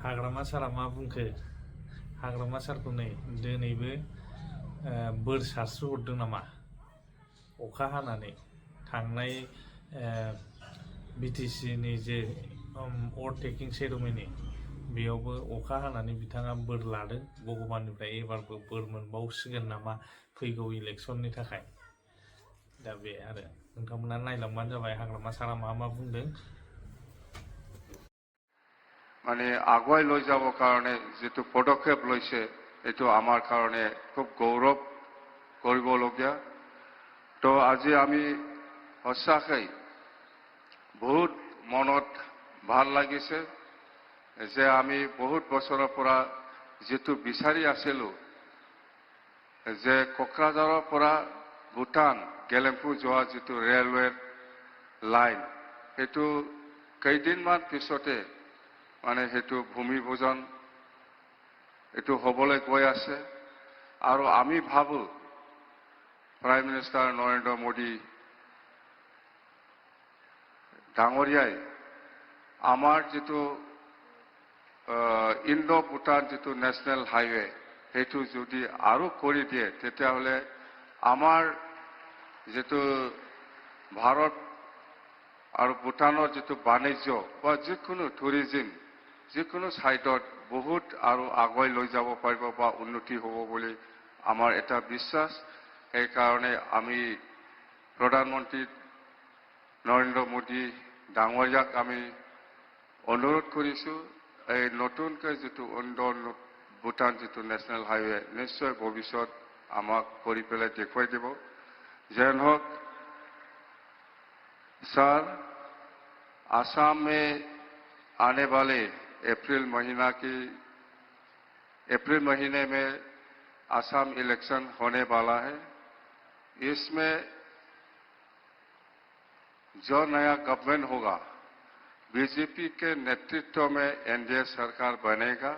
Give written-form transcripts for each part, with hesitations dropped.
हाग्रामा सारा मा बुंखो हाग्रामा सारखौ नै दिनैबो बोर सारस्रि हरदों नामा अखा हानानै थांनाय बिटिसि नि जे अभारटेकिं सेरेमनि बेयावबो अखा हानानै बिथाङा बोर लादों भगबाननिफ्राय एबारबो बोर मोनबावसिगोन नामा फैगौ इलेक्सननि थाखाय दा बे आरो नोंथांमोना नायलांबानो जाबाय हाग्रामा सारा मा बुंदों মানে আগুৱাই লৈ যাবৰ কাৰণে যেটো পদক্ষেপ লৈছে এটো আমাৰ কাৰণে খুব গৌৰৱ কৰিবলগীয়া তো আজি আমি সঁচাকৈ বহুত মনত ভাল লাগিছে যে আমি বহুত বছৰৰ পৰা যেটো বিচাৰি আছিলো যে কোকৰাঝাৰৰ পৰা ভূটান গেলেম্পু যোৱা যেটো ৰেলৱে লাইন এটো কেইদিনমান পিছতে মানে হেতু ভূমি পূজন এটো হবলৈ গৈ আছে আৰু আমি ভাবো প্ৰাইম মিনিষ্টাৰ নৰেন্দ্ৰ মোদী ডাঙৰীয়াই আমাৰ যেটো ইণ্ডো ভূটান যেটো নেশনেল হাইৱে হেতু যদি আৰু কৰি দিয়ে তেতিয়াহলে আমাৰ যেটো ভাৰত আৰু ভূটানৰ যেটো বাণিজ্য বা যিকোনো টুৰিজম যিকোনো সাইডত বহুত আৰু আগুৱাই লৈ যাব পাৰিব বা উন্নতি হ'ব বুলি আমাৰ এটা বিশ্বাস এই কাৰণে আমি প্ৰধানমন্ত্ৰী নৰেন্দ্ৰ মোদী ডাঙৰীয়াক আমি অনুৰোধ কৰিছো এই নতুনকৈ যেটো ইণ্ডো ভূটান যেটো নেশনেল হাইৱে নিশ্চয় ভৱিষ্যত আমাক কৰি পেলাই দেখুৱাই দিব যেন হওক सर असम में आने वाले अप्रैल महीने में असम इलेक्शन होने वाला है इसमें जो नया गवर्नमेंट होगा बीजेपी के नेतृत्व में एनडीए सरकार बनेगा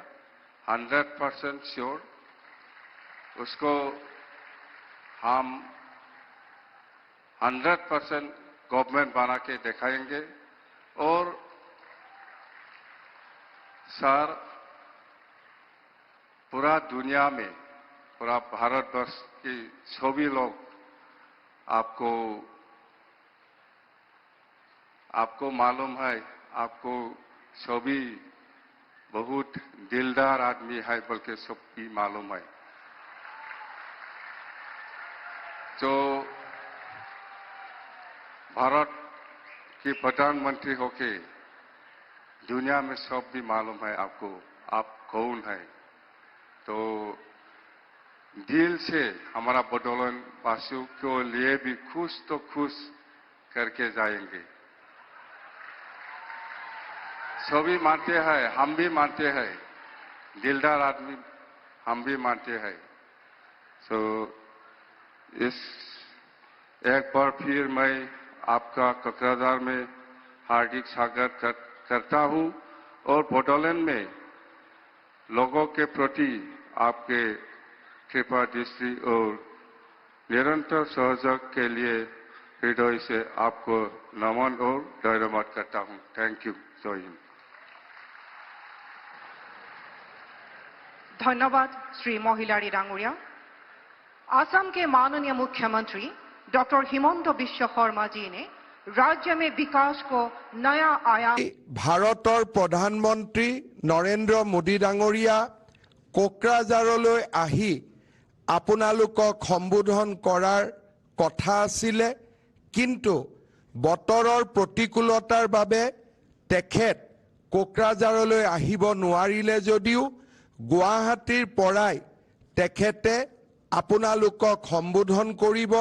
100% श्योर उसको हम 100% गवर्नमेंट बना के दिखाएंगे और सर पूरा दुनिया में पूरा भारतवर्ष की सभी लोग आपको मालूम है आपको सभी बहुत दिलदार आदमी है बल्कि सबकी मालूम है तो भारत की प्रधानमंत्री होके दुनिया में सब भी मालूम है आपको आप कौन है तो दिल से हमारा बदौलन वासियों के लिए भी खुश तो खुश करके जाएंगे सभी मानते हैं हम भी मानते हैं दिलदार आदमी हम भी मानते हैं तो इस एक बार फिर मैं आपका कोकराझार में हार्दिक स्वागत करता हूं और बोडोलैंड में लोगों के प्रति आपके कृपा दृष्टि और निरंतर सहयोग के लिए हृदय से आपको नमन और धन्यवाद करता हूं थैंक यू जय हिंद धन्यवाद श्री मोहिलारी डांगुरिया असम के माननीय मुख्यमंत्री डॉक्टर हिमंत बिश्व शर्मा जी ने राज्य में विकास को नया आयाम भारतर प्रधानमंत्री नरेंद्र मोदी डांगरिया कोकराझारলৈ আহি আপোনালোকক সম্বোধন কৰাৰ কথা আছিল কিন্তু বতৰৰ প্ৰতিকূলতাৰ বাবে তেখেত কোকৰাঝাৰলৈ আহিব নোৱাৰিলে যদিও গুৱাহাটীৰ পৰাই তেখেতে আপোনালোকক সম্বোধন কৰিব